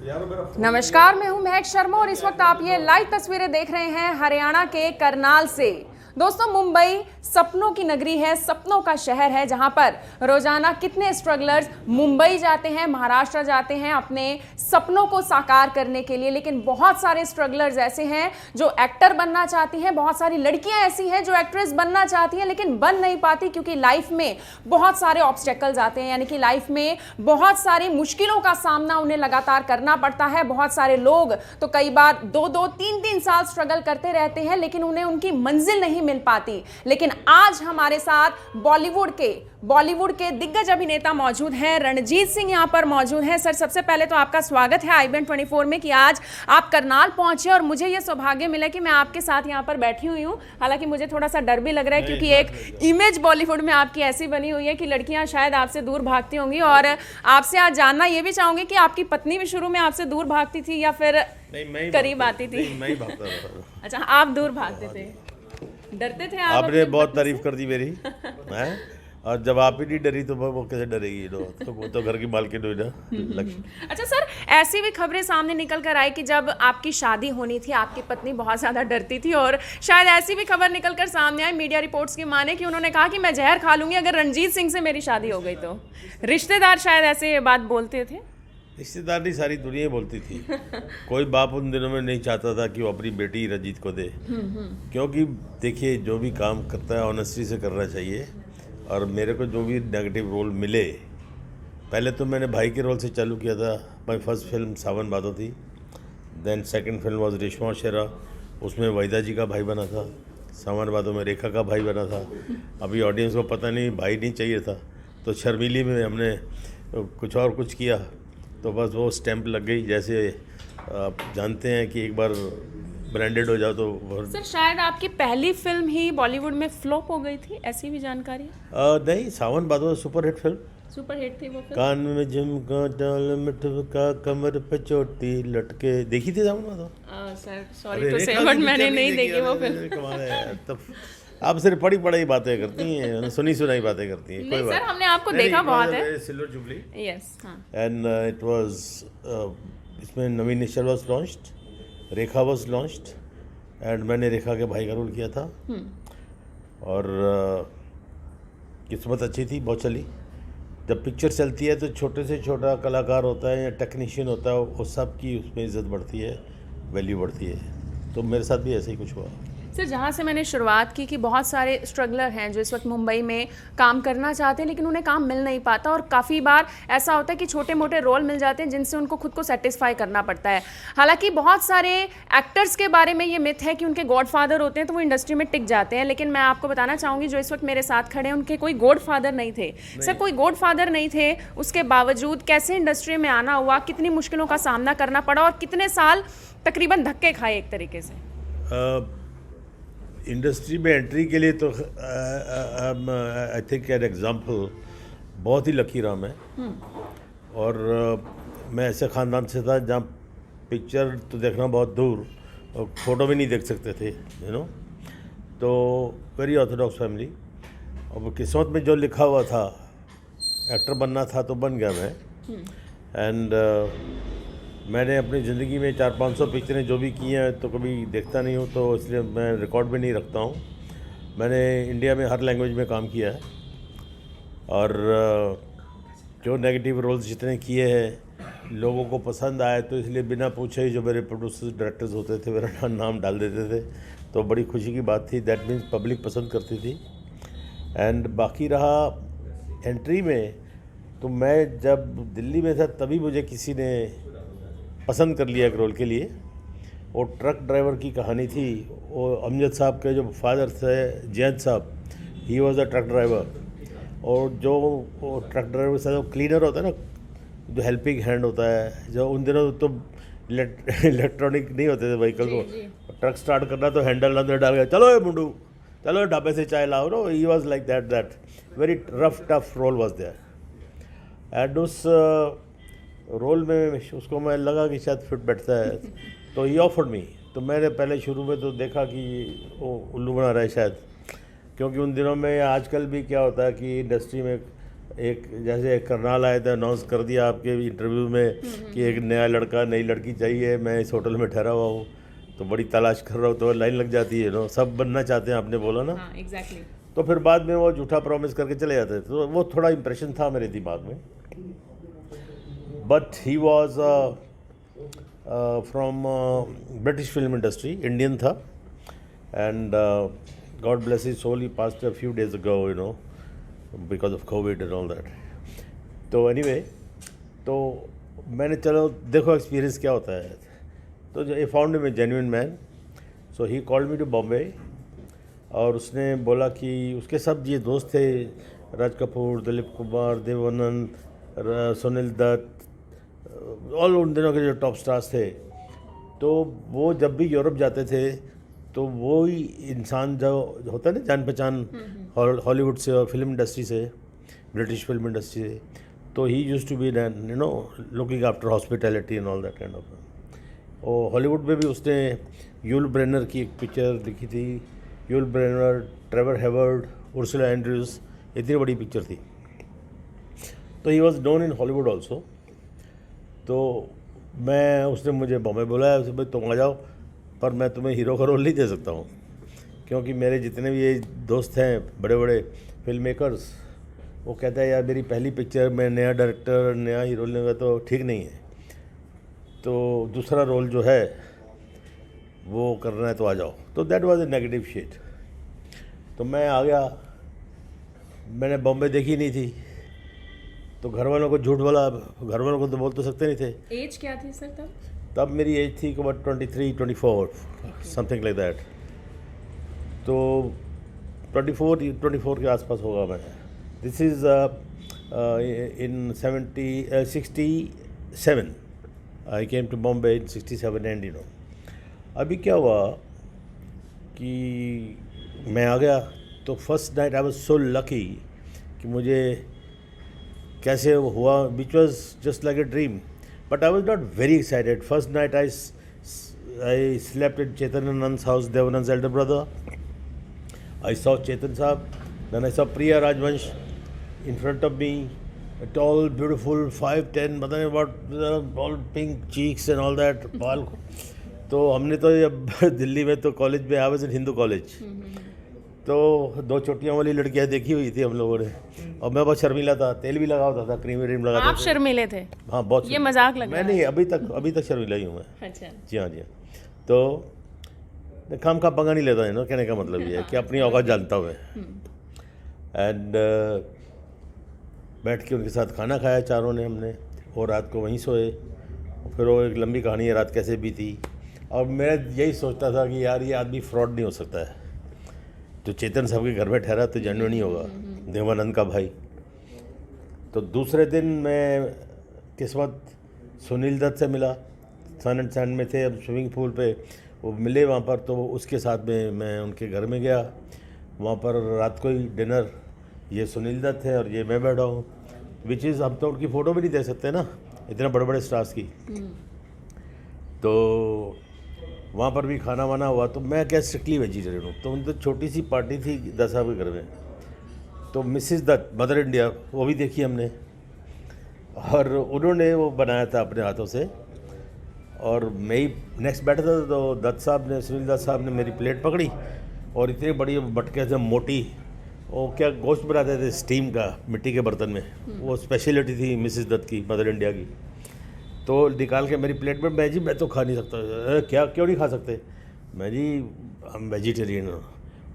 नमस्कार, मैं हूं महक शर्मा और इस वक्त आप ये लाइव तस्वीरें देख रहे हैं हरियाणा के करनाल से। दोस्तों, मुंबई सपनों की नगरी है, सपनों का शहर है, जहां पर रोजाना कितने स्ट्रगलर्स मुंबई जाते हैं, महाराष्ट्र जाते हैं अपने सपनों को साकार करने के लिए। लेकिन बहुत सारे स्ट्रगलर्स ऐसे हैं जो एक्टर बनना चाहती हैं, बहुत सारी लड़कियां ऐसी हैं जो एक्ट्रेस बनना चाहती हैं लेकिन बन नहीं पाती, क्योंकि लाइफ में बहुत सारे ऑब्स्टेकल्स आते हैं, यानी कि लाइफ में बहुत सारी मुश्किलों का सामना उन्हें लगातार करना पड़ता है। बहुत सारे लोग तो कई बार 2-2, 3-3 साल स्ट्रगल करते रहते हैं लेकिन उन्हें उनकी मंजिल नहीं मिल पाती। लेकिन आज हमारे साथ बॉलीवुड के दिग्गज अभिनेता मौजूद हैं। रणजीत सिंह यहां पर मौजूद हैं। सर, सबसे पहले तो आपका स्वागत है IBN 24 में कि आज आप करनाल पहुंचे और मुझे यह सौभाग्य मिला कि मैं आपके साथ यहां पर बैठी हुई हूं। हालांकि मुझे थोड़ा सा डर भी लग रहा है क्योंकि एक इमेज बॉलीवुड में आपकी ऐसी बनी हुई है कि लड़कियां शायद आपसे दूर भागती होंगी। और आपसे आज जानना यह भी चाहूंगी कि आपकी पत्नी भी शुरू में आपसे दूर भागती थी या फिर करीब आती थी? मैं ही भागता था। अच्छा, आप दूर भागते थे, डरते थे आप? आपने बहुत तारीफ कर दी मेरी हैं, और जब आप ही नहीं डरी तो वो कैसे डरेगी? तो वो तो घर की मालकिन हुई ना। अच्छा सर, ऐसी भी खबरें सामने निकल कर आई कि जब आपकी शादी होनी थी आपकी पत्नी बहुत ज़्यादा डरती थी, और शायद ऐसी भी खबर निकल कर सामने आई मीडिया रिपोर्ट्स की माने कि उन्होंने कहा कि मैं जहर खा लूंगी अगर रणजीत सिंह से मेरी शादी हो गई तो। रिश्तेदार शायद ऐसे ये बात बोलते थे? रिश्तेदार नहीं, सारी दुनिया बोलती थी। कोई बाप उन दिनों में नहीं चाहता था कि वो अपनी बेटी रंजीत को दे, क्योंकि देखिए जो भी काम करता है ऑनेस्टी से करना चाहिए। और मेरे को जो भी नेगेटिव रोल मिले, पहले तो मैंने भाई के रोल से चालू किया था। My first film Sawan Bhado थी। Then second film was Reshma Shera, उसमें वहीदा जी का भाई बना था। सावन भादो में रेखा का भाई बना था। अभी ऑडियंस को पता नहीं भाई नहीं चाहिए था तो शर्मीली में हमने कुछ और कुछ किया, तो बस वो स्टैंप लग गई। जैसे आप जानते हैं कि एक बार ब्रांडेड हो जाओ तो। सर, शायद आपकी पहली फिल्म ही बॉलीवुड में फ्लॉप हो गई थी, ऐसी भी जानकारी? नहीं, सावन भादो सुपरहिट फिल्म। सुपरहिट थी वो फिल्म। कान में झुमका डाल मिठका कमर पे चोटी लटके, देखी थी सावन भादो? सर सॉरी टू से बट मैंने नहीं देखी वो फिल्म। कमाल है यार, तब आप सिर्फ पढ़ी पढ़ी बातें करती हैं, सुनी सुनाई बातें करती हैं। कोई बात सर, हमने आपको देखा बहुत है। सिल्वर जुबली, यस, हाँ। एंड इट वाज, इसमें Naveen Nischal was launched, Rekha was launched, and मैंने रेखा के भाई का रोल किया था। और किस्मत अच्छी थी, बहुत चली। जब पिक्चर चलती है तो छोटे से छोटा कलाकार होता है या टेक्नीशियन होता है, वो सब की उसमें इज्जत बढ़ती है, वैल्यू बढ़ती है। तो मेरे साथ भी ऐसे ही कुछ हुआ। सर, जहाँ से मैंने शुरुआत की कि बहुत सारे स्ट्रगलर हैं जो इस वक्त मुंबई में काम करना चाहते हैं लेकिन उन्हें काम मिल नहीं पाता, और काफ़ी बार ऐसा होता है कि छोटे मोटे रोल मिल जाते हैं जिनसे उनको खुद को सेटिस्फाई करना पड़ता है। हालांकि बहुत सारे एक्टर्स के बारे में ये मिथ है कि उनके गॉडफादर होते हैं तो वो इंडस्ट्री में टिक जाते हैं, लेकिन मैं आपको बताना चाहूँगी जो इस वक्त मेरे साथ खड़े हैं उनके कोई गॉडफादर नहीं थे। सर, कोई गॉडफादर नहीं थे, उसके बावजूद कैसे इंडस्ट्री में आना हुआ, कितनी मुश्किलों का सामना करना पड़ा और कितने साल तकरीबन धक्के खाए एक तरीके से? इंडस्ट्री में एंट्री के लिए तो आई थिंक एन एग्जांपल बहुत ही लकी रहा मैं। और मैं ऐसे ख़ानदान से था जहाँ पिक्चर तो देखना बहुत दूर और फ़ोटो भी नहीं देख सकते थे, यू नो। तो वेरी ऑर्थोडॉक्स फैमिली। और किस्मत में जो लिखा हुआ था, एक्टर बनना था तो बन गया मैं। एंड मैंने अपनी ज़िंदगी में 400-500 पिक्चरें जो भी की हैं तो कभी देखता नहीं हूँ, तो इसलिए मैं रिकॉर्ड भी नहीं रखता हूँ। मैंने इंडिया में हर लैंग्वेज में काम किया है, और जो नेगेटिव रोल्स जितने किए हैं लोगों को पसंद आए, तो इसलिए बिना पूछे ही जो मेरे प्रोड्यूसर्स डायरेक्टर्स होते थे मेरा नाम डाल देते थे, तो बड़ी खुशी की बात थी। दैट मीन्स पब्लिक पसंद करती थी। एंड बाकी रहा एंट्री में, तो मैं जब दिल्ली में था तभी मुझे किसी ने पसंद कर लिया एक रोल के लिए। वो ट्रक ड्राइवर की कहानी थी। वो अमजद साहब के जो फादर थे जैद साहब, he was a truck driver. और जो वो ट्रक ड्राइवर के साथ क्लीनर होता है ना, जो हेल्पिंग हैंड होता है, जो उन दिनों तो इलेक्ट्रॉनिक नहीं होते थे व्हीकल को, ट्रक स्टार्ट करना तो हैंडल अंदर डाल के चलो ये मुंडू, चलो ढाबे से चाय लाओ। No, he was like that very rough tough role was there. And उस रोल में उसको मैं लगा कि शायद फिट बैठता है, तो ही ऑफर्ड मी। तो मैंने पहले शुरू में तो देखा कि वो उल्लू बना रहा है शायद, क्योंकि उन दिनों में आजकल भी क्या होता है कि इंडस्ट्री में एक जैसे एक करनाल आए थे, अनाउंस कर दिया आपके इंटरव्यू में कि एक नया लड़का नई लड़की चाहिए, मैं इस होटल में ठहरा हुआ हूँ तो बड़ी तलाश कर रहा हूँ, तो लाइन लग जाती है नो, सब बनना चाहते हैं, आपने बोला ना। हाँ एग्जैक्टली। तो फिर बाद में वो झूठा प्रॉमिस करके चले जाते हैं, तो वो थोड़ा इम्प्रेशन था मेरे दिमाग में। But he was from British film industry, Indian था, and god bless his soul, he passed a few days ago, you know, because of covid and all that. तो एनीवे, तो मैंने चलो देखो एक्सपीरियंस क्या होता है, तो I found him a genuine man, so he called me to Bombay. और उसने बोला कि उसके सब ये दोस्त थे, राज कपूर, दिलीप कुमार, देवानंद, सुनील दत्त, ऑल उन दिनों के जो टॉप स्टार्स थे, तो वो जब भी यूरोप जाते थे तो वो ही इंसान जो होता है ना जान पहचान हॉलीवुड से और फिल्म इंडस्ट्री से, ब्रिटिश फिल्म इंडस्ट्री से, तो he used to be you know looking after hospitality and all that kind of. और हॉलीवुड में भी उसने यूल ब्रेनर की एक पिक्चर लिखी थी, Yul Brynner, Trevor Howard, Ursula Andrews, इतनी बड़ी पिक्चर थी। तो he was known in Hollywood also. तो मैं, उसने मुझे बॉम्बे बुलाया, उसे भाई तुम आ जाओ, पर मैं तुम्हें हीरो का रोल नहीं दे सकता हूँ, क्योंकि मेरे जितने भी ये दोस्त हैं बड़े बड़े फिल्म मेकर्स, वो कहता है यार मेरी पहली पिक्चर में नया डायरेक्टर नया हीरो लेगा तो ठीक नहीं है, तो दूसरा रोल जो है वो करना है तो आ जाओ। तो that was a negative shade. तो मैं आ गया, मैंने बॉम्बे देखी नहीं थी, तो घर वालों को झूठ बोला, घर वालों को तो बोल तो सकते नहीं थे। एज क्या थी सर तब? तब मेरी एज थी अबाउट 23-24 समथिंग लाइक दैट। तो 24 के आसपास होगा मैं। This is in 67 I came to Bombay in 67 and you know. अभी क्या हुआ कि मैं आ गया, तो first night I was so lucky कि मुझे कैसे हुआ, which was just like a dream, but I was not very excited. First night I slept in Chetan Anand's house, Devanand's elder brother. I saw Chetan Saab, then I saw Priya Rajvansh in front of me, a tall, beautiful, 5'10", पता नहीं about all pink cheeks and all that, बाल। तो हमने तो जब दिल्ली में तो college में, I was in Hindu college, तो दो चोटियों वाली लड़कियां देखी हुई थी हम लोगों ने, और मैं बहुत शर्मीला था, तेल भी लगा होता था, क्रीम व्रीम लगाता था। आप शर्मीले थे? हाँ बहुत। ये मजाक लग रहा मैं नहीं, अभी तक शर्मीला ही हूँ मैं। अच्छा। जी हाँ जी हाँ। तो काम का पंगा नहीं लेता है ना, कहने का मतलब ये है कि अपनी औकात जानता हूँ मैं। एंड बैठ के उनके साथ खाना खाया चारों ने हमने, और रात को वहीं सोए। फिर वो एक लंबी कहानी है रात कैसे बीती, और मैं यही सोचता था कि यार ये आदमी फ्रॉड नहीं हो सकता है, तो चेतन साहब के घर में ठहरा तो जेन्युइन नहीं होगा, देवानंद का भाई। तो दूसरे दिन मैं किस्मत सुनील दत्त से मिला, सन एंड सैंड में थे, अब स्विमिंग पूल पे वो मिले वहाँ पर, तो उसके साथ में मैं उनके घर में गया। वहाँ पर रात को ही डिनर, ये सुनील दत्त है और ये मैं बैठा हूँ, विच इज़ हम तो उनकी फ़ोटो भी नहीं दे सकते ना, इतने बड़े बड़े स्टार्स की। तो वहाँ पर भी खाना वाना हुआ, तो मैं क्या स्ट्रिक्टली वेजिटेरियन हूँ, तो उनकी छोटी सी पार्टी थी दस साहब के घर में, तो मिसिस दत्त, मदर इंडिया, वो भी देखी हमने, और उन्होंने वो बनाया था अपने हाथों से। और मैं ही नेक्स्ट बैठा था, तो दत्त साहब ने, सुनील दत्त साहब ने मेरी प्लेट पकड़ी, और इतनी बड़ी मटके से मोटी, वो क्या गोश्त बनाते थे स्टीम का मिट्टी के बर्तन में, वो स्पेशलिटी थी मिसिस दत्त की, मदर इंडिया की। तो निकाल के मेरी प्लेट में, मैं जी मैं तो खा नहीं सकता। क्या, क्यों नहीं खा सकते? मैं जी हम वेजिटेरियन हो।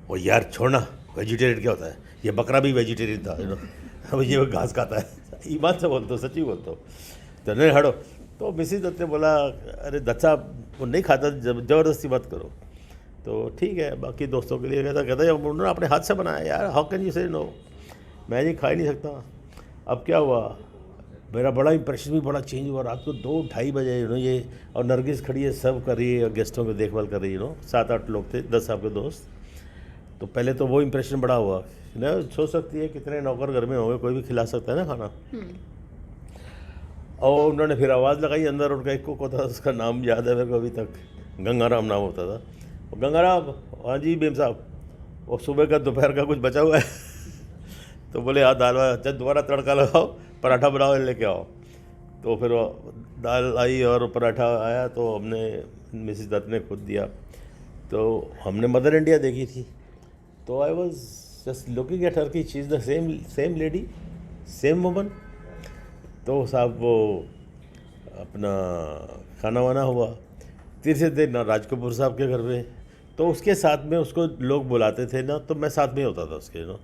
वो यार छोड़ना, वेजिटेरियन क्या होता है, ये बकरा भी वेजिटेरियन था, अब ये घास खाता है। ईमान से बोलता हूँ, सच्ची बोलता हूँ। तो नहीं हटो। तो मिसिस दत्त ने बोला, अरे दत्त साहब वो नहीं खाता, ज़बरदस्ती मत करो। तो ठीक है, बाकी दोस्तों के लिए कहता उन्होंने अपने हाथ से बनाया, यार हाउ कैन यू से नो, मैं जी खा ही नहीं सकता। अब क्या हुआ, मेरा बड़ा इंप्रेशन भी बड़ा चेंज हुआ। रात को 2-2:30 बजे ये, और नरगिस खड़ी है, सब कर रही है, गेस्टों की देखभाल कर रही है, 7-8 लोग थे, 10 साहब के दोस्त। तो पहले तो वो इंप्रेशन बड़ा हुआ ना, सोच सकती है कितने नौकर घर में होंगे, कोई भी खिला सकता है ना खाना। और उन्होंने फिर आवाज़ लगाई अंदर, उनका एक को था, उसका नाम याद है मेरे को अभी तक, गंगाराम नाम होता था। गंगाराम, हाँ जी बेम साहब, वो सुबह का दोपहर का कुछ बचा हुआ है। तो बोले हाँ दाल अच्छा दोबारा तड़का लगाओ, पराठा बनाओ, लेके आओ। तो फिर वो दाल आई और पराठा आया, तो हमने मिसेस दत्त ने खुद दिया। तो हमने मदर इंडिया देखी थी, तो I was just looking at her की she is the same lady, same woman. तो साहब वो अपना खाना वाना हुआ, तीसरे दिन ना राज कपूर साहब के घर पे, तो उसके साथ में उसको लोग बुलाते थे ना, तो मैं साथ में होता था उसके ना।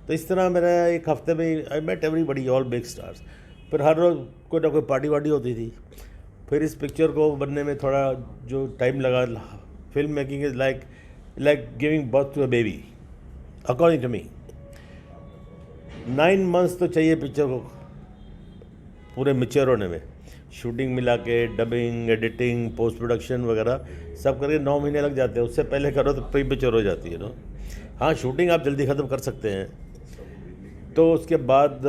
तो इस तरह मेरा एक हफ्ते में I met everybody, all big stars. फिर हर रोज़ कोई ना कोई पार्टी वार्टी होती थी। फिर इस पिक्चर को बनने में थोड़ा जो टाइम लगा, film making is like giving birth to a baby according to me. 9 months तो चाहिए पिक्चर को पूरे मैच्योर होने में, शूटिंग मिला के, डबिंग, एडिटिंग, पोस्ट प्रोडक्शन वगैरह सब करके 9 महीने लग जाते हैं। उससे पहले करो तो प्री मैच्योर हो जाती है ना। हाँ, शूटिंग आप जल्दी ख़त्म कर सकते हैं। तो उसके बाद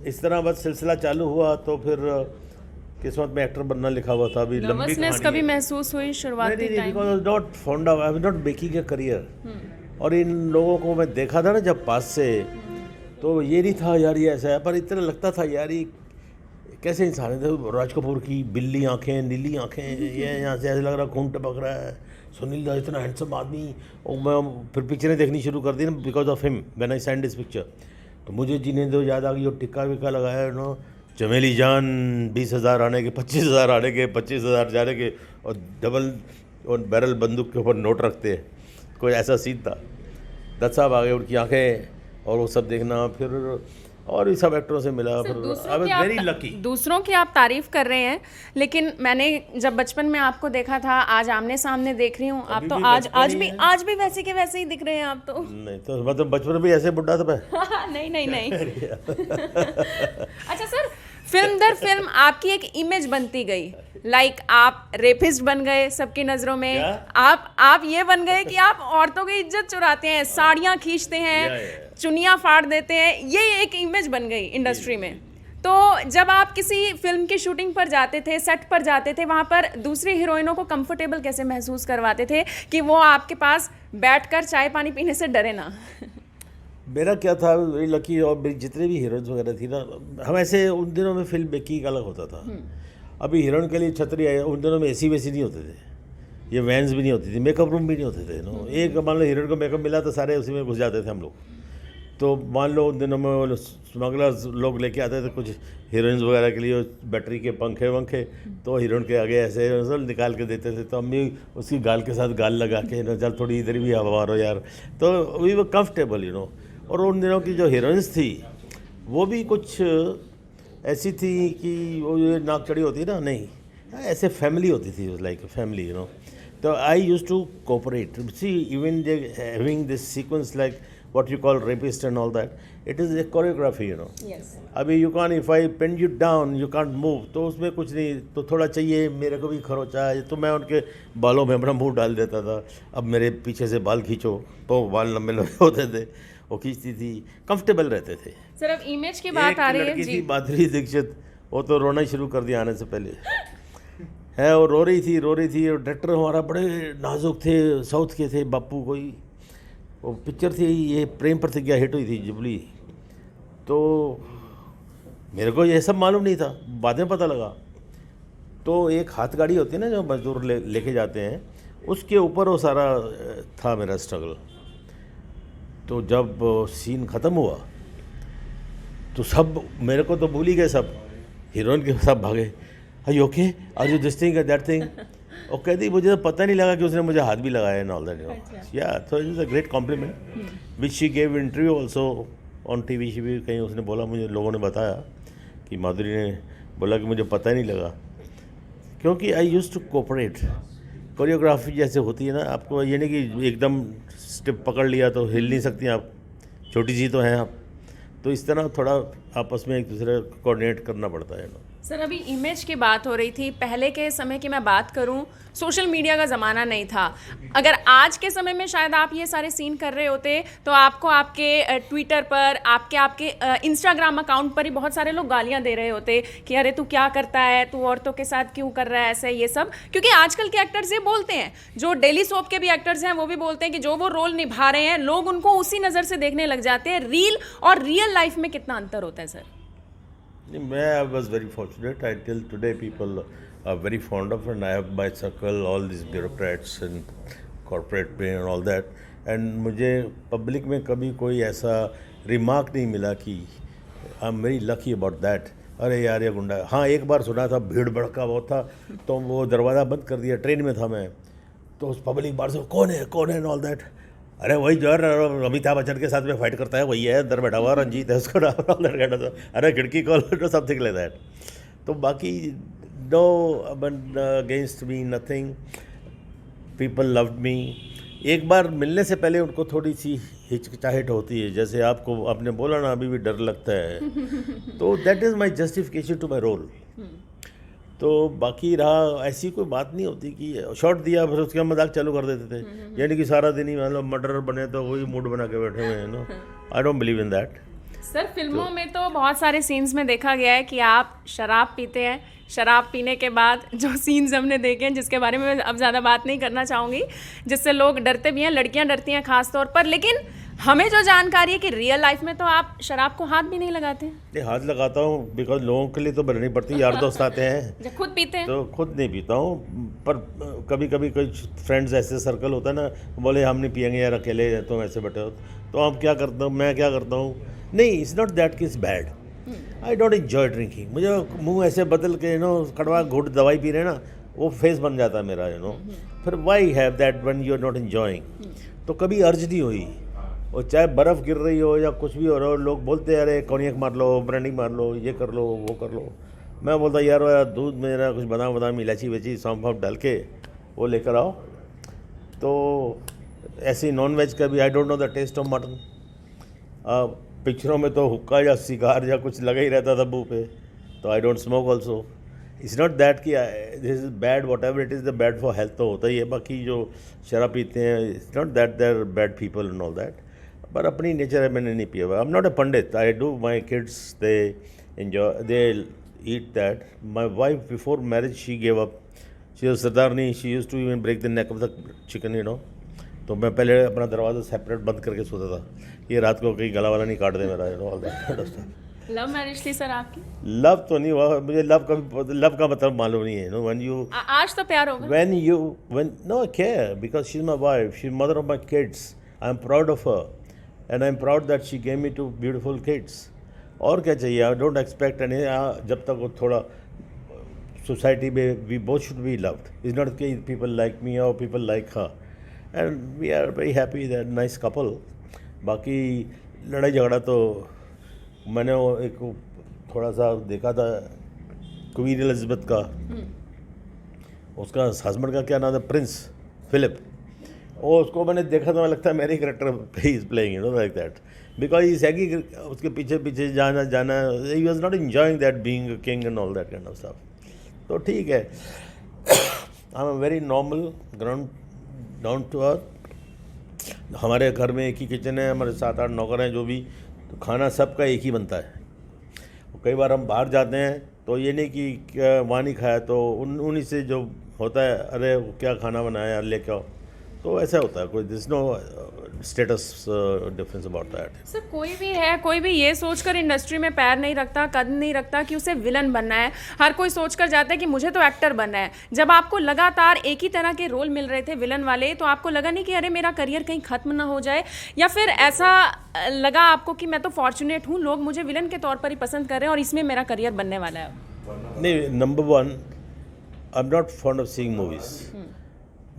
इस तरह बस सिलसिला चालू हुआ। तो फिर किस्मत में एक्टर बनना लिखा हुआ था। अभी लंबी नर्वसनेस कहानी कभी है। महसूस हुई शुरुआती नहीं, time? Because not found out, I not making a career. और इन लोगों को मैं देखा था ना जब पास से, तो ये नहीं था यार ये ऐसा है, पर इतना लगता था यार ये कैसे इंसान है। राज कपूर की बिल्ली आंखें, नीली आंखें, ये यहाँ से ऐसे लग रहा खून टपक रहा है। सुनील दा इतना हैंडसम आदमी। और मैं फिर पिक्चरें देखनी शुरू कर दी ना because of him when I send this picture. तो मुझे जीने दो याद आ गई, और टिक्का विक्का लगाया नो, चमेली जान 20,000 आने के, 25,000 आने के, 25,000 जाने के, और डबल और बैरल बंदूक के ऊपर नोट रखते हैं। कोई ऐसा सीन था। दत्त साहब आ गए, उनकी आंखें और वो सब देखना। फिर और भी सब एक्टरों से मिला। फिर आई वाज वेरी लकी। दूसरों की आप तारीफ कर रहे हैं, लेकिन मैंने जब बचपन में आपको देखा था, आज आमने सामने देख रही हूँ, आप तो आज भी वैसे के वैसे ही दिख रहे हैं आप तो। नहीं तो मतलब बचपन में भी ऐसे बुढ़ा था मैं। नहीं अच्छा सर, फिल्म दर फिल्म आपकी एक इमेज बनती गई, लाइक आप रेपिस्ट बन गए सबकी नजरों में। आप ये बन गए कि आप औरतों की इज्जत चुराते हैं, साड़ियाँ खींचते हैं, चुनियाँ फाड़ देते हैं, ये एक इमेज बन गई इंडस्ट्री में। तो जब आप किसी फिल्म की शूटिंग पर जाते थे, सेट पर जाते थे, वहाँ पर दूसरी हीरोइनों को कंफर्टेबल कैसे महसूस करवाते थे कि वो आपके पास बैठकर चाय पानी पीने से डरे ना? मेरा क्या था, वेरी लकी। और मेरी जितने भी हीरोइंस वगैरह थी ना, हम ऐसे उन दिनों में फिल्म मेकिंग अलग होता था। अभी हीरोइन के लिए छतरी है, उन दिनों में एसी वेसी नहीं होते थे, ये वैन्स भी नहीं होती थी, मेकअप रूम भी नहीं होते थे नो। एक मान लो हीरोइन को मेकअप मिला तो सारे उसी में घुस जाते थे हम लोग। तो मान लो उन दिनों में स्मगलर्स लोग लेके आते थे कुछ हीरोइंस वगैरह के लिए बैटरी के पंखे वंखे, तो हीरोइन के आगे ऐसे निकाल के देते थे। तो हम भी उसकी गाल के साथ गाल लगा के ना, चल थोड़ी इधर भी हवा हो यार, तो we were comfortable you know. और उन दिनों की जो हीरोइंस थी वो भी कुछ ऐसी थी कि वो ये नाक चढ़ी होती ना, नहीं ऐसे फैमिली होती थी, लाइक फैमिली यू नो। तो I use to cooperate, see even having this sequence like what you call rapist and all that, it is a choreography you know. Yes. अभी you can't, if I pin you down you can't move, तो उसमें कुछ नहीं, तो थोड़ा चाहिए मेरे को भी खरोचा है, तो मैं उनके बालों में अपना मुंह डाल देता था। अब मेरे पीछे से बाल खींचो तो बाल लंबे लंबे होते थे, वो खींचती थी, कंफर्टेबल रहते थे। सर अब इमेज की बात आ रही है लड़की जी। थी माधुरी दीक्षित, वो तो रोना ही शुरू कर दिया आने से पहले है, वो रो रही थी। और डायरेक्टर हमारा बड़े नाजुक थे, साउथ के थे, बापू कोई। वो पिक्चर थी ये प्रेम प्रतिज्ञा, हिट हुई थी जुबली। तो मेरे को ये सब मालूम नहीं था, बाद में पता लगा। तो एक हाथ गाड़ी होती है ना जो मजदूर लेके जाते हैं, उसके ऊपर वो सारा था मेरा स्ट्रगल। तो जब सीन ख़त्म हुआ तो सब मेरे को तो भूल ही गए, सब हीरोइन के सब भागे, are you okay, are you this thing that thing. और कहती मुझे तो पता नहीं लगा कि उसने मुझे हाथ भी लगाया and all that you know. या तो it is a great compliment which she gave interview also on TV. She भी कहीं उसने बोला, मुझे लोगों ने बताया कि माधुरी ने बोला कि मुझे पता ही नहीं लगा, क्योंकि आई यूज़ टू कोऑपरेट। कोरियोग्राफी जैसे होती है ना, आपको ये नहीं कि एकदम स्टेप पकड़ लिया तो हिल नहीं सकती आप, छोटी सी तो हैं आप, तो इस तरह थोड़ा आपस में एक दूसरे को कोऑर्डिनेट करना पड़ता है ना। सर अभी इमेज की बात हो रही थी, पहले के समय की मैं बात करूं, सोशल मीडिया का ज़माना नहीं था। अगर आज के समय में शायद आप ये सारे सीन कर रहे होते तो आपको आपके ट्विटर पर, आपके इंस्टाग्राम अकाउंट पर ही बहुत सारे लोग गालियां दे रहे होते कि अरे तू क्या करता है, तू औरतों के साथ क्यों कर रहा है ऐसे, ये सब। क्योंकि आजकल के एक्टर्स ये बोलते हैं, जो डेली सोप के भी एक्टर्स हैं वो भी बोलते हैं कि जो वो रोल निभा रहे हैं लोग उनको उसी नज़र से देखने लग जाते हैं। रील और रियल लाइफ में कितना अंतर होता है sir? I was very fortunate. Until today, people are very fond of, and I have my circle, all these bureaucrats and corporate में and all that. And मुझे पब्लिक में कभी कोई ऐसा रिमार्क नहीं मिला कि आई am very lucky about that, अरे यार ये गुंडा। हाँ, एक बार सुना था, भीड़ भड़का बहुत था, तो वो दरवाज़ा बंद कर दिया, ट्रेन में था मैं, तो उस पब्लिक बाहर से कौन है एंड ऑल दैट। अरे वही जो है अमिताभ बच्चन के साथ में फाइट करता है, वही है, अंदर बैठा हुआ रंजीत है, उसको अरे खिड़की call to something like that. तो बाकी no against me, nothing, people loved me. एक बार मिलने से पहले उनको थोड़ी सी हिचकिचाहट होती है, जैसे आपको आपने बोला ना अभी भी डर लगता है, तो that is my justification to my role. तो बाकी रहा, ऐसी कोई बात नहीं होती कि शॉट दिया फिर उसके मजाक चालू कर देते थे, यानी कि सारा दिन ही मतलब मर्डर बने तो वही मूड बना के बैठे हुए हैं। No, I don't believe in that. Sir फिल्मों में तो बहुत सारे सीन्स में देखा गया है कि आप शराब पीते हैं, शराब पीने के बाद जो सीन्स हमने देखे हैं, जिसके बारे में मैं अब ज़्यादा बात नहीं करना चाहूँगी, जिससे लोग डरते भी हैं, लड़कियाँ डरती हैं खास तौर पर, लेकिन हमें जो जानकारी है कि रियल लाइफ में तो आप शराब को हाथ भी नहीं लगाते हैं। नहीं, हाथ लगाता हूँ, बिकॉज लोगों के लिए तो बननी पड़ती, यार दोस्त आते हैं जब खुद पीते हैं तो खुद नहीं पीता हूँ, पर कभी कभी कोई फ्रेंड्स ऐसे सर्कल होता है ना, बोले हम नहीं पियेंगे यार, अकेले तुम ऐसे बैठे हो, तो आप क्या करता हूँ, मैं क्या करता हूँ, नहीं, इट्स नॉट दैट कि it's bad, I don't enjoy drinking. मुझे मुंह ऐसे बदल के कड़वा घुट दवाई पी रहे ना, वो फेस बन जाता है मेरा, फिर why have that when you are not enjoying. तो कभी अर्ज नहीं हुई, और चाहे बर्फ़ गिर रही हो या कुछ भी हो रहा हो, लोग बोलते हैं अरे कॉन्यक मार लो, ब्रांडी मार लो, ये कर लो, वो कर लो। मैं बोलता यार दूध में जरा कुछ बादाम इलायची वेची सौंफ वौंफ डाल के वो लेकर आओ। तो ऐसे नॉन वेज का भी I don't know the taste of mutton. पिक्चरों में तो हुक्का या सिगार या कुछ लगा ही रहता था मुँह पे, तो I don't smoke also. It's not that कि this is bad, whatever it is the bad for health तो होता ही है। बाकी जो शराब पीते हैं, it's not that there bad people and all that, पर अपनी नेचर है, मैंने नहीं पिया हुआ। I am not a pandit, I do my kids, they enjoy, they eat that. My wife before marriage she gave up, she was सरदारनी, she used to even break the neck of the chicken, तो मैं पहले अपना दरवाज़ा separate बंद करके सोता था, ये रात को कहीं गला वाला नहीं काट दे मेरा, ऑल दैट। लव मैरिज थी सर आपकी? लव तो नहीं हुआ मुझे, लव का मतलब मालूम नहीं है। व्हेन यू आज तो प्यार होगा। when no I care because she's my wife, she's mother of my kids, I'm proud of her and I'm proud that she gave me two beautiful kids। और क्या चाहिए? I don't expect any, जब तक वो थोड़ा society में we both should be loved, it's not कि people like me or people like her, and we are very happy, that nice couple। बाकी लड़ाई झगड़ा तो मैंने वो एक थोड़ा सा देखा था क्वीन एलिजाबेथ का, उसका हस्बैंड का क्या नाम था, प्रिंस फिलिप, और उसको मैंने देखा तो लगता है मेरे करेक्टर पे he is playing, like that, because is है कि उसके पीछे पीछे जाना he was not enjoying that being a king and all that kind of stuff. तो ठीक है, I am very normal, ground down to earth. हमारे घर में एक ही किचन है, हमारे 7-8 नौकर हैं जो भी, तो खाना सबका एक ही बनता है। कई बार हम बाहर जाते हैं तो ये नहीं कि वहाँ नहीं खाया, तो उन्हीं से जो होता है, अरे क्या खाना बनाया यार लेके आओ, तो ऐसा होता है। कोई this no status difference about that. Sir कोई भी ये सोचकर इंडस्ट्री में पैर नहीं रखता, कदम नहीं रखता कि उसे विलन बनना है। हर कोई सोचकर जाता है कि मुझे तो एक्टर बनना है। जब आपको लगातार एक ही तरह के रोल मिल रहे थे विलन वाले, तो आपको लगा नहीं कि अरे मेरा करियर कहीं खत्म ना हो जाए, या फिर ऐसा लगा आपको कि मैं तो फॉर्चुनेट हूँ, लोग मुझे विलन के तौर पर ही पसंद कर रहे हैं और इसमें मेरा करियर बनने वाला है? नहीं, number 1, I am not fond of seeing movies.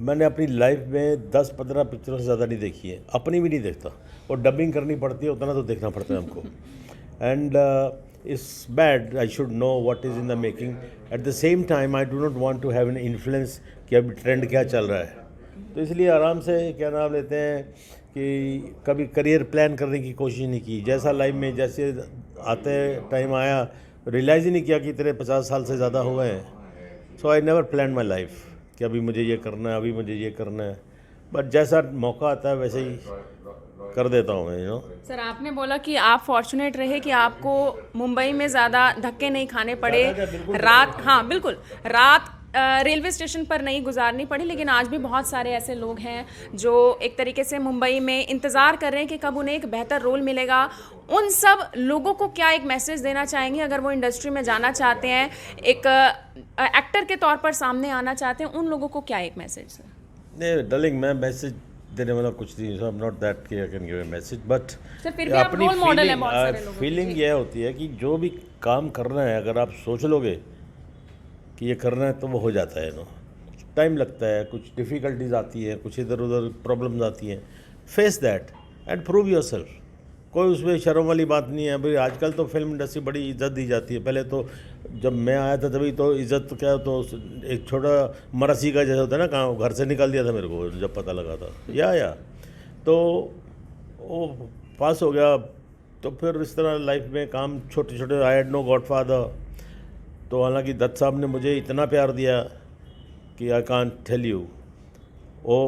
मैंने अपनी लाइफ में 10-15 पिक्चरों से ज़्यादा नहीं देखी है, अपनी भी नहीं देखता, और डबिंग करनी पड़ती है, उतना तो देखना पड़ता है हमको। And it's bad, I should know what is in the making. At the same time I do not want to have an influence कि अभी ट्रेंड क्या चल रहा है, तो इसलिए आराम से क्या नाम लेते हैं कि कभी करियर प्लान करने की कोशिश नहीं की। जैसा लाइफ में जैसे आते टाइम आया रियलाइज़ ही नहीं किया कि इतने 50 साल से ज़्यादा हो गए हैं। So I never plan my life कि अभी मुझे ये करना है, अभी मुझे ये करना है, बट जैसा मौका आता है वैसे ही कर देता हूँ मैं, सर आपने बोला कि आप फॉर्चुनेट रहे कि आपको मुंबई में ज़्यादा धक्के नहीं खाने पड़े, रात, हाँ बिल्कुल, रात रेलवे स्टेशन पर नहीं गुजारनी पड़ी, लेकिन आज भी बहुत सारे ऐसे लोग हैं जो एक तरीके से मुंबई में इंतज़ार कर रहे हैं कि कब उन्हें एक बेहतर रोल मिलेगा। उन सब लोगों को क्या एक मैसेज देना चाहेंगे अगर वो इंडस्ट्री में जाना चाहते हैं, एक एक्टर के तौर पर सामने आना चाहते हैं, उन लोगों को क्या एक मैसेज सर? नहीं डार्लिंग, मैं मैसेज देने वाला कुछ नहीं, सो आई एम नॉट दैट कि I can give a message, but sir फिर भी आप रोल मॉडल हैं बहुत सारे लोगों के। फीलिंग यह होती है कि जो भी काम करना है अगर आप सोच लोगे कि ये करना है तो वो हो जाता है। टाइम लगता है, कुछ डिफ़िकल्टीज आती है, कुछ इधर उधर प्रॉब्लम्स आती हैं, face that and prove your self. कोई उसमें शर्म वाली बात नहीं है। अभी आजकल तो फिल्म इंडस्ट्री बड़ी इज्जत दी जाती है, पहले तो जब मैं आया था तभी तो इज्जत तो क्या, तो एक छोटा मरासी का जैसा होता है ना, कहाँ घर से निकाल दिया था मेरे को जब पता लगा था, या तो वो पास हो गया। तो फिर इस तरह लाइफ में काम छोटे छोटे, आई हैड नो गॉडफादर, तो हालांकि दत्त साहब ने मुझे इतना प्यार दिया कि आई कांट टेल यू। वो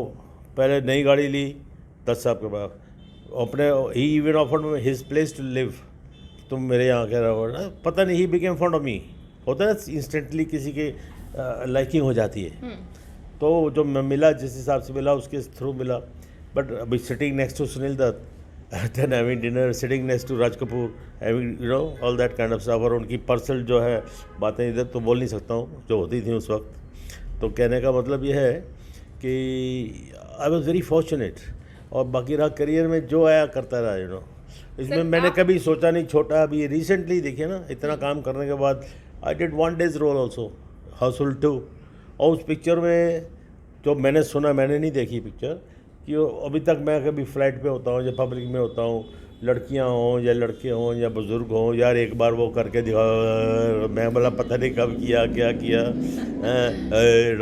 पहले नई गाड़ी ली दत्त साहब के पास, अपने ही even offered me his place to live, तुम मेरे यहाँ कह रहे हो, पता नहीं, he became fond of me. होता है ना इंस्टेंटली किसी के लाइकिंग हो जाती है। तो जो मैं मिला, जिस हिसाब से मिला उसके थ्रू मिला, बट अभी sitting next to Sunil Dutt, then having dinner, sitting next to Raj Kapoor, having all that kind of stuff, और उनकी पर्सनल जो है बातें इधर तो बोल नहीं सकता हूँ जो होती थी उस वक्त। तो कहने का मतलब ये है कि आई वॉज वेरी फॉर्चुनेट, और बाकी रहा करियर में जो आया करता रहा। इसमें मैंने कभी सोचा नहीं छोटा। अभी रिसेंटली देखिए ना, इतना काम करने के बाद I did 1 days role also, Housefull 2, और उस पिक्चर में जो मैंने सुना, मैंने नहीं देखी पिक्चर, कि अभी तक मैं कभी फ्लाइट पे होता हूँ या पब्लिक में होता हूँ, लड़कियाँ हों या लड़के हों या बुज़ुर्ग हों, यार एक बार वो करके दिखा, मैं बोला पता नहीं कब किया, क्या किया,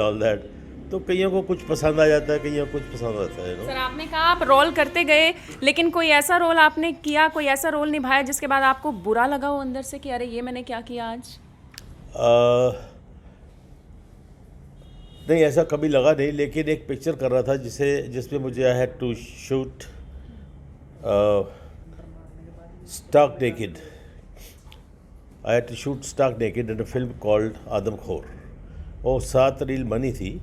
ऑल दैट। तो कईयों को कुछ पसंद आ जाता है, कईयों को कुछ पसंद आता है। सर आपने कहा आप रोल करते गए, लेकिन कोई ऐसा रोल आपने किया, कोई ऐसा रोल निभाया जिसके बाद आपको बुरा लगा हो अंदर से कि अरे ये मैंने क्या किया आज? नहीं, ऐसा कभी लगा नहीं, लेकिन एक पिक्चर कर रहा था जिसमें मुझे I had to shoot stark naked. I had to shoot stark naked in a film called Adamkhor, और 7 रील बनी थी।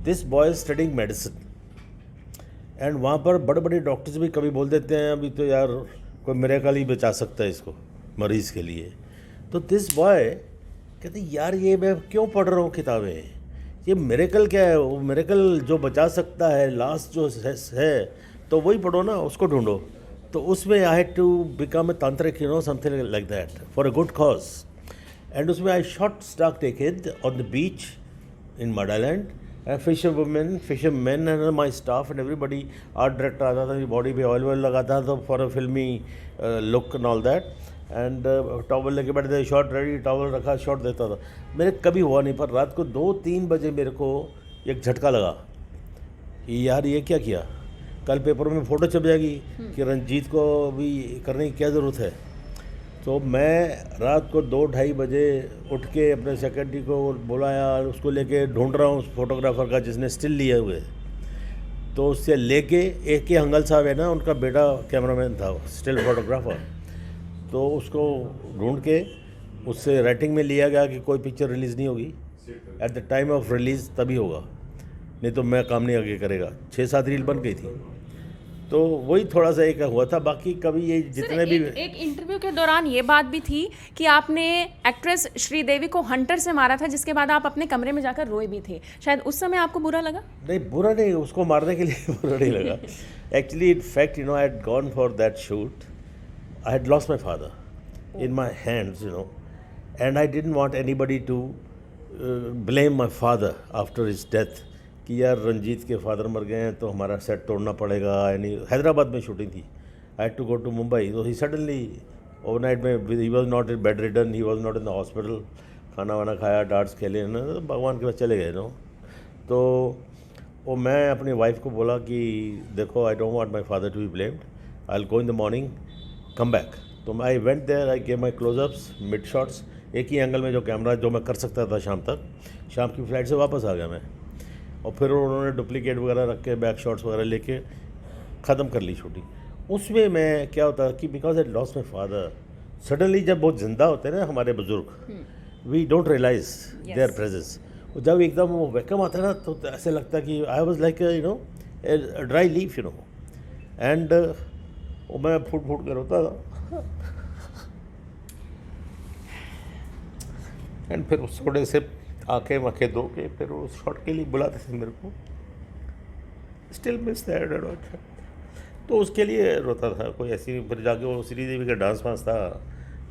This boy is studying medicine, and वहाँ पर बड़े बड़े डॉक्टर्स भी कभी बोल देते हैं अभी तो यार कोई मिरेकल ही बचा सकता है इसको, मरीज़ के लिए। तो दिस बॉय कहते यार ये मैं क्यों पढ़ रहा हूँ किताबें, ये मिरेकल क्या है, वो मिरेकल जो बचा सकता है लास्ट जो है तो वही पढ़ो ना, उसको ढूंढो। तो उसमें I had to become a tantrik, something like that, for a good cause. And उसमें I shot stark naked on the beach in mud island, and fisherman and my staff and everybody. Art director आता था, body पे oil लगाता था for a फिल्मी look and all that, and towel लेके बैठे थे, शॉट रेडी, टॉवल रखा, शॉट देता था। मेरे कभी हुआ नहीं, पर रात को 2-3 बजे मेरे को एक झटका लगा कि यार ये क्या किया, कल पेपर में फ़ोटो छप जाएगी कि रंजीत को भी करने की क्या ज़रूरत है। तो मैं रात को 2-2:30 बजे उठ के अपने सेक्रेटरी को बुलाया, उसको लेके ढूंढ रहा हूँ उस फोटोग्राफर का जिसने स्टिल लिए हुए। तो उससे लेके एक के हंगल साहब है ना, उनका बेटा कैमरामैन था, स्टिल फोटोग्राफर, तो उसको ढूंढ के उससे राइटिंग में लिया गया कि कोई पिक्चर रिलीज़ नहीं होगी, at the time of release तभी होगा, नहीं तो मैं काम नहीं आगे करेगा। 6-7 रील बन गई थी, तो वही थोड़ा सा एक हुआ था। बाकी कभी ये जितने भी एक इंटरव्यू के दौरान ये बात भी थी कि आपने एक्ट्रेस श्रीदेवी को हंटर से मारा था, जिसके बाद आप अपने कमरे में जाकर रोए भी थे, शायद उस समय आपको बुरा लगा? नहीं, बुरा नहीं, उसको मारने के लिए बुरा नहीं लगा। Actually in fact I had gone for that shoot, I had lost my father in my hands, and I didn't want anybody to blame my father after his death, कि यार रंजीत के फादर मर गए हैं तो हमारा सेट तोड़ना पड़ेगा। यानी हैदराबाद में शूटिंग थी, I had to go to Mumbai, तो ही सडनली ओवरनाइट में, he was not in bed ridden, he was not in the hospital, खाना वाना खाया, डार्ट्स खेले ना, तो भगवान के पास चले गए तो वो मैं अपनी वाइफ को बोला कि देखो I don't want my father to be blamed, I will go in the morning, come back. So I went there, I gave my close-ups, mid shots, एक ही एंगल में जो कैमरा जो मैं कर सकता था शाम तक, शाम की फ़्लाइट से वापस आ गया मैं। और फिर उन्होंने डुप्लीकेट वगैरह रख के बैक शॉट्स वगैरह लेके ख़त्म कर ली शूटिंग। उसमें मैं क्या होता कि because I lost my father, suddenly जब बहुत ज़िंदा होते हैं ना हमारे बुज़ुर्ग, we don't realise their presence. जब एकदम वो वेलकम आता है ना तो ऐसे लगता है कि I was like you know dry leaf you know, and वो मैं फूट फूट कर रोता था। एंड फिर उस थोड़े से आँखें धो के फिर वो शॉट के लिए बुलाते थे मेरे को, स्टिल मिस दैट। तो उसके लिए रोता था। कोई ऐसी फिर जाके वो श्रीदेवी का डांस वांस था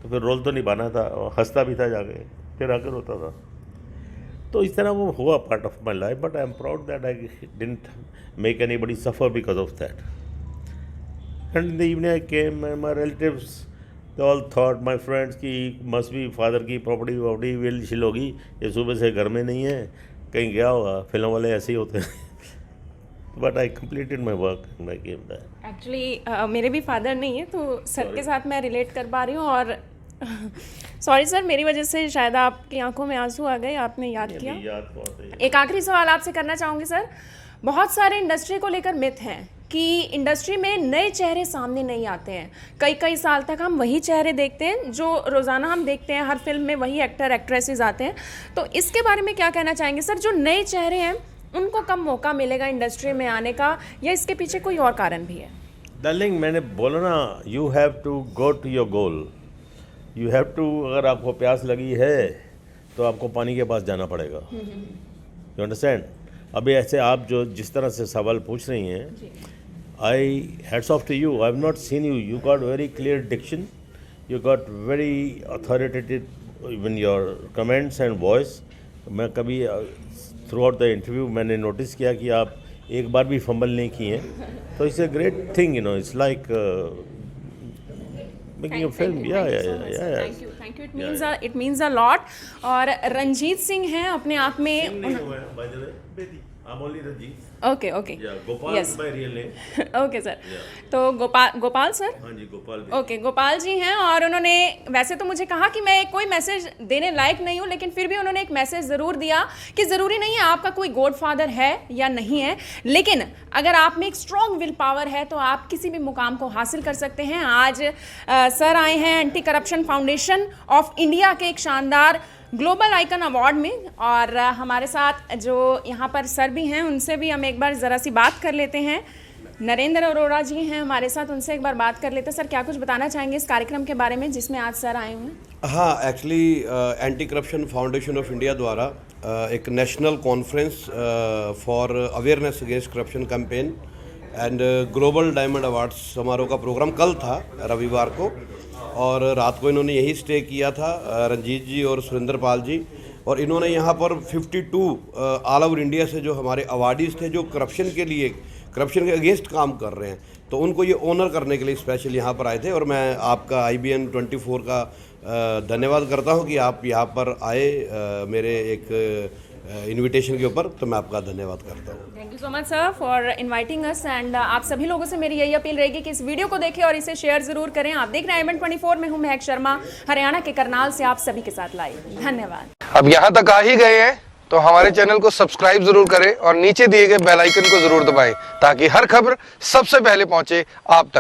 तो फिर रोल तो निभाना था, हंसता भी था जाके, फिर आकर रोता था। तो इस तरह वो हुआ part of my life, but I am proud that I didn't make anybody suffer because of that. And in the evening I came, my relatives they all thought, my friends की मस्ट बी फादर की property well छिल होगी, ये सुबह से घर में नहीं है, कहीं गया होगा, फिल्म वाले ऐसे ही होते हैं। But I completed my work and I came back. Actually मेरे भी फादर नहीं है तो सर के साथ मैं रिलेट कर पा रही हूँ, और सॉरी सर, मेरी वजह से शायद आपकी आंखों में आंसू आ गए, आपने याद किया। एक आखिरी सवाल आपसे करना चाहूँगी सर, बहुत सारे इंडस्ट्री को लेकर मिथ हैं कि इंडस्ट्री में नए चेहरे सामने नहीं आते हैं, कई साल तक हम वही चेहरे देखते हैं जो रोज़ाना हम देखते हैं, हर फिल्म में वही एक्टर एक्ट्रेसेस आते हैं। तो इसके बारे में क्या कहना चाहेंगे सर, जो नए चेहरे हैं उनको कम मौका मिलेगा इंडस्ट्री में आने का, या इसके पीछे कोई और कारण भी है? डार्लिंग, मैंने बोला ना, you have to go to your goal, you have to, अगर आपको प्यास लगी है तो आपको पानी के पास जाना पड़ेगा। You understand? अभी ऐसे आप जो जिस तरह से सवाल पूछ रही हैं, I hats off to you, I have not seen you, you got very clear diction, you got very authoritative even your comments and voice. मैं कभी थ्रू आउट द इंटरव्यू मैंने नोटिस किया कि आप एक बार भी फंबल नहीं किए हैं, तो it's a great thing, you know, it's like making a film. Thank you, it means a lot. और रंजीत सिंह हैं अपने आप में, ओके यस, ओके सर। तो गोपाल सर, हाँ जी, गोपाल, ओके, गोपाल जी हैं, और उन्होंने वैसे तो मुझे कहा कि मैं कोई मैसेज देने लायक नहीं हूँ, लेकिन फिर भी उन्होंने एक मैसेज ज़रूर दिया कि ज़रूरी नहीं है आपका कोई गॉडफादर है या नहीं है, लेकिन अगर आप में एक स्ट्रॉन्ग विल पावर है तो आप किसी भी मुकाम को हासिल कर सकते हैं। आज सर आए हैं anti corruption foundation of India के एक शानदार ग्लोबल आइकन अवार्ड में, और हमारे साथ जो यहाँ पर सर भी हैं उनसे भी हम एक बार ज़रा सी बात कर लेते हैं। नरेंद्र अरोड़ा जी हैं हमारे साथ, उनसे एक बार बात कर लेते हैं। सर, क्या कुछ बताना चाहेंगे इस कार्यक्रम के बारे में जिसमें आज सर आए हुए हैं? हाँ, actually anti corruption foundation of India द्वारा एक national conference for awareness against corruption campaign and global diamond awards समारोह का प्रोग्राम कल था, रविवार को, और रात को इन्होंने यही स्टे किया था, रंजीत जी और सुरेंद्र पाल जी। और इन्होंने यहाँ पर 52 ऑल ओवर इंडिया से जो हमारे अवार्डीज़ थे जो करप्शन के अगेंस्ट काम कर रहे हैं, तो उनको ये ऑनर करने के लिए स्पेशल यहाँ पर आए थे। और मैं आपका IBN 24 का धन्यवाद करता हूँ कि आप यहाँ पर आए मेरे एक इनविटेशन के ऊपर, तो मैं आपका धन्यवाद करता हूँ। Thank you so much sir for inviting us, and आप सभी लोगों से मेरी यही अपील रहेगी कि इस वीडियो को देखें और इसे शेयर जरूर करें। आप देख रहे हैं IBN 24, में हूँ महक शर्मा, हरियाणा के करनाल से आप सभी के साथ लाइव। धन्यवाद। अब यहाँ तक आ ही गए हैं तो हमारे चैनल को सब्सक्राइब जरूर करें और नीचे दिए गए बेल आइकन को जरूर दबाएं ताकि हर खबर सबसे पहले पहुंचे आप तक।